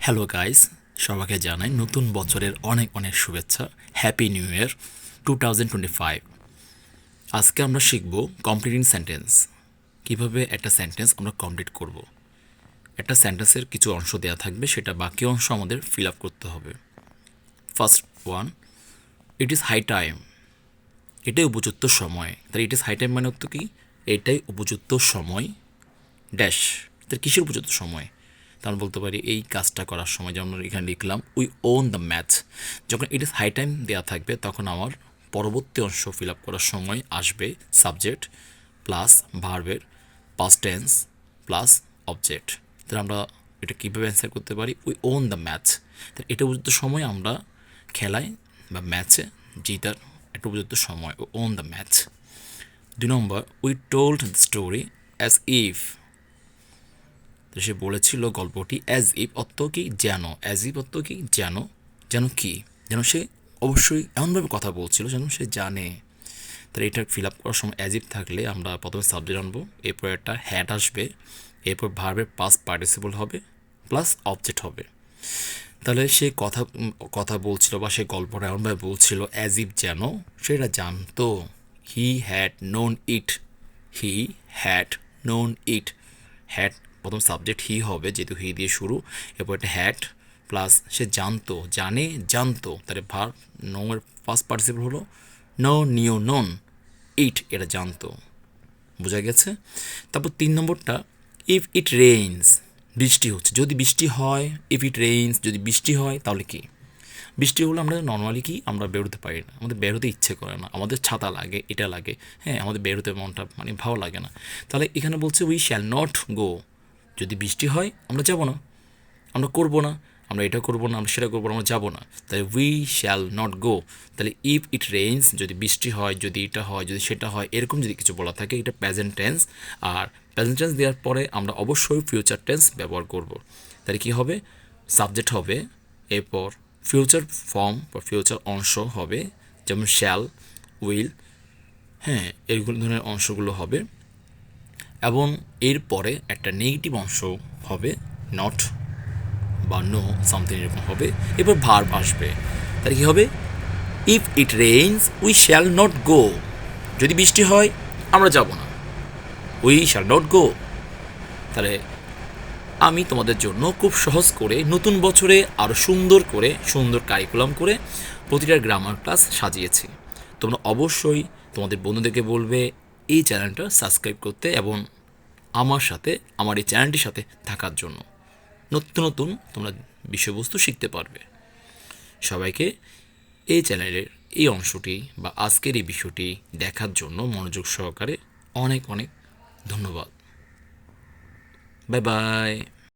Hello guys, সবাইকে জানাই নতুন বছরের অনেক অনেক শুভেচ্ছা। Happy new year 2025। আজকে আমরা শিখব কমপ্লিটিং সেন্টেন্স। কিভাবে একটা সেন্টেন্স আমরা কমপ্লিট করব। একটা সেন্টেন্সের কিছু অংশ দেওয়া থাকবে, সেটা বাকি অংশ আমাদের ফিল আপ করতে হবে। First one, it is high time. এটাই উপযুক্ত সময়। তাই ইট ইজ হাই টাইম মানে তো কি, এটাই উপযুক্ত সময় ড্যাশ। তার কিসের উপযুক্ত সময়? তা আমরা বলতে পারি এই কাজটা করার সময়, যেমন আমরা এখানে লিখলাম উই ওন দ্য ম্যাচ। যখন ইট ইজ হাই টাইম দেওয়া থাকবে তখন আমার পরবর্তী অংশ ফিল আপ করার সময় আসবে সাবজেক্ট প্লাস ভার্বের পাস্ট টেন্স প্লাস অবজেক্ট। তাহলে আমরা এটা কীভাবে অ্যান্সার করতে পারি? We on the match. তাহলে এটা উপযুক্ত সময় আমরা খেলায় বা ম্যাচে জিতার একটা উপযুক্ত সময়, ও won the match. 2 number, we told the story as if. তো সে বলেছিল গল্পটি অ্যাজ ইফ অর্থ কি যেন, অ্যাজ ইফ অর্থ কি যেন, যেন কি, যেন সে অবশ্যই এমনভাবে কথা বলছিল যেন সে জানে। তাহলে এটা ফিল আপ করার সময় অ্যাজ ইফ থাকলে আমরা প্রথমে সাবজেক্ট আনবো, এরপর একটা হ্যাড আসবে, এরপর ভার্বের পাস্ট পার্টিসিপল হবে প্লাস অবজেক্ট হবে। তাহলে সে কথা বলছিল বা সে গল্পটা এমনভাবে বলছিল অ্যাজ ইফ যেন সেটা জানতো। He had known it, he had known it. Had প্রথম সাবজেক্ট হি হবে যেহেতু হি দিয়ে শুরু, এরপর একটা হ্যাড প্লাস সে জানতো, জানে জানতো, তাহলে ভার্ব নো এর ফার্স্ট পার্টিসিপল হলো নো, নিও, নন, ইট, এটা জানতো। বোঝা গেছে? তারপর 3 নম্বরটা, ইফ ইট রেইনস, বৃষ্টি হচ্ছে, যদি বৃষ্টি হয়, ইফ ইট রেইনস, যদি বৃষ্টি হয় তাহলে কি? বৃষ্টি হলে আমরা নর্মালি কি আমরা বেরোতে পারি না, আমাদের বেরোতে ইচ্ছে করে না, আমাদের ছাতা লাগে, এটা লাগে, হ্যাঁ, আমাদের বেরোতে মনটা ভালো লাগে না। তাহলে এখানে বলছে উই শ্যাল নট গো, যদি বৃষ্টি হয় আমরা যাব না, আমরা করব না, আমরা এটা করব না, আমরা সেটা করবো না, আমরা যাবো না। তাহলে উই শ্যাল নট গো। তাহলে ইফ ইট রেইনস, যদি বৃষ্টি হয়, যদি এটা হয়, যদি সেটা হয়, এরকম যদি কিছু বলা থাকে এটা প্রেজেন্ট টেন্স। আর প্রেজেন্ট টেন্স দেওয়ার পরে আমরা অবশ্যই ফিউচার টেন্স ব্যবহার করব। তাহলে কী হবে? সাবজেক্ট হবে, এরপর ফিউচার ফর্ম বা ফিউচার অংশ হবে, যেমন শ্যাল, উইল, হ্যাঁ, এইগুলো ধরনের অংশগুলো হবে। এবং এরপরে একটা নেগেটিভ অংশ হবে, নট বা নো সামথিং এরকম হবে। এরপর ভার্ব আসবে। তাহলে কী হবে? If it rains we shall not go, যদি বৃষ্টি হয় আমরা যাব না, উই শ্যাল নট গো। তাহলে আমি তোমাদের জন্য খুব সহজ করে নতুন বছরে আরও সুন্দর করে, সুন্দর কারিকুলাম করে প্রতিটা গ্রামার ক্লাস সাজিয়েছি। তোমরা অবশ্যই তোমাদের বন্ধুদেরকে বলবে এই চ্যানেলটা সাবস্ক্রাইব করতে এবং আমার সাথে, আমার এই চ্যানেলটির সাথে থাকার জন্য। নতুন নতুন তোমরা বিষয়বস্তু শিখতে পারবে। সবাইকে এই চ্যানেলের এই অংশটি বা আজকের এই বিষয়টি দেখার জন্য মনোযোগ সহকারে অনেক অনেক ধন্যবাদ। Bye bye.